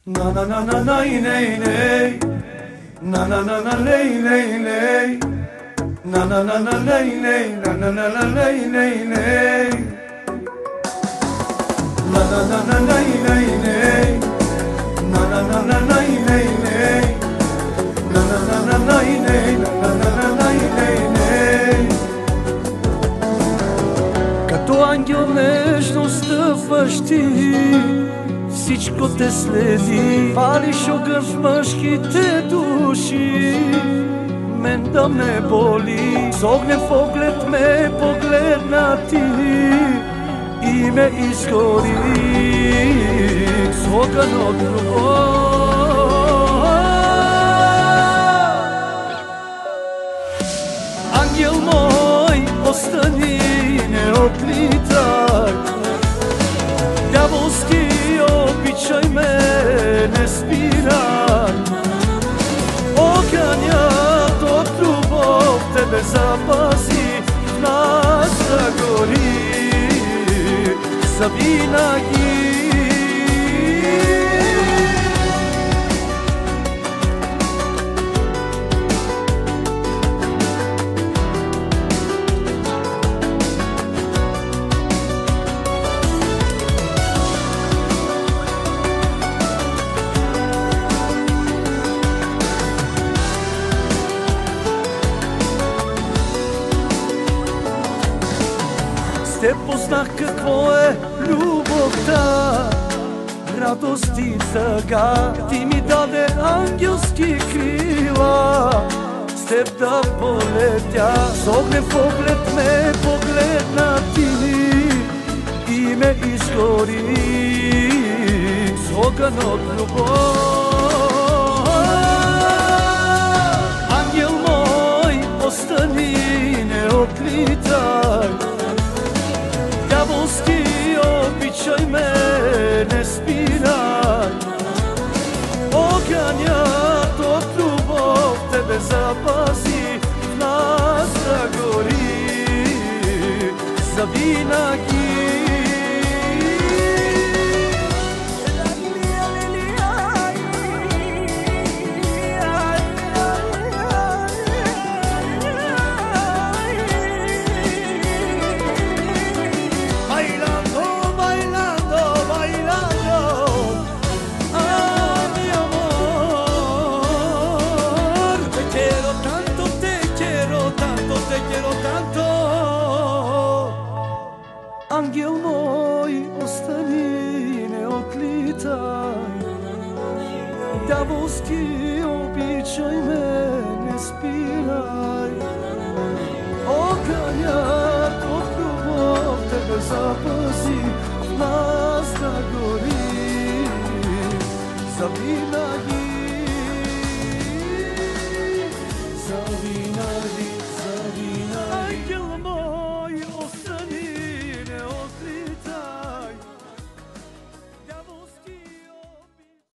Na na na na na nay nay, na na na na lay lay lay, na na na na lay lay, na na na na lay lay lay, na na na na nay nay nay, na na na na nay nay nay, na na na na nay nay, na na na na nay nay nay. Като ангел нежност стъпваш ти, всичко те следи, палиш огън в мъжките души. Мен да ме боли, с огнен поглед ме погледна ти и ме изгори с огън от любов. Ангел мой, остани, не отлитай, дяволски обичай ме, не спирай. Огънят от любов тебе запази, в нас да гори завинаги. С теб познах какво е любовта, радост и тъга. Ти ми даде ангелски крила, с теб да полетя. С огнен поглед ме погледна ти и ме изгори с огън от любов. Ангел мой, остани, не отлитай, дяволски обичай ме, не спирай. Огънят от любов тебе запази, в нас да гори завинаги. Ангел мой, остани, не отлитай, дяволски обичай ме, не спирай. Огънят от любов тебе запази, в нас да гори завинаги.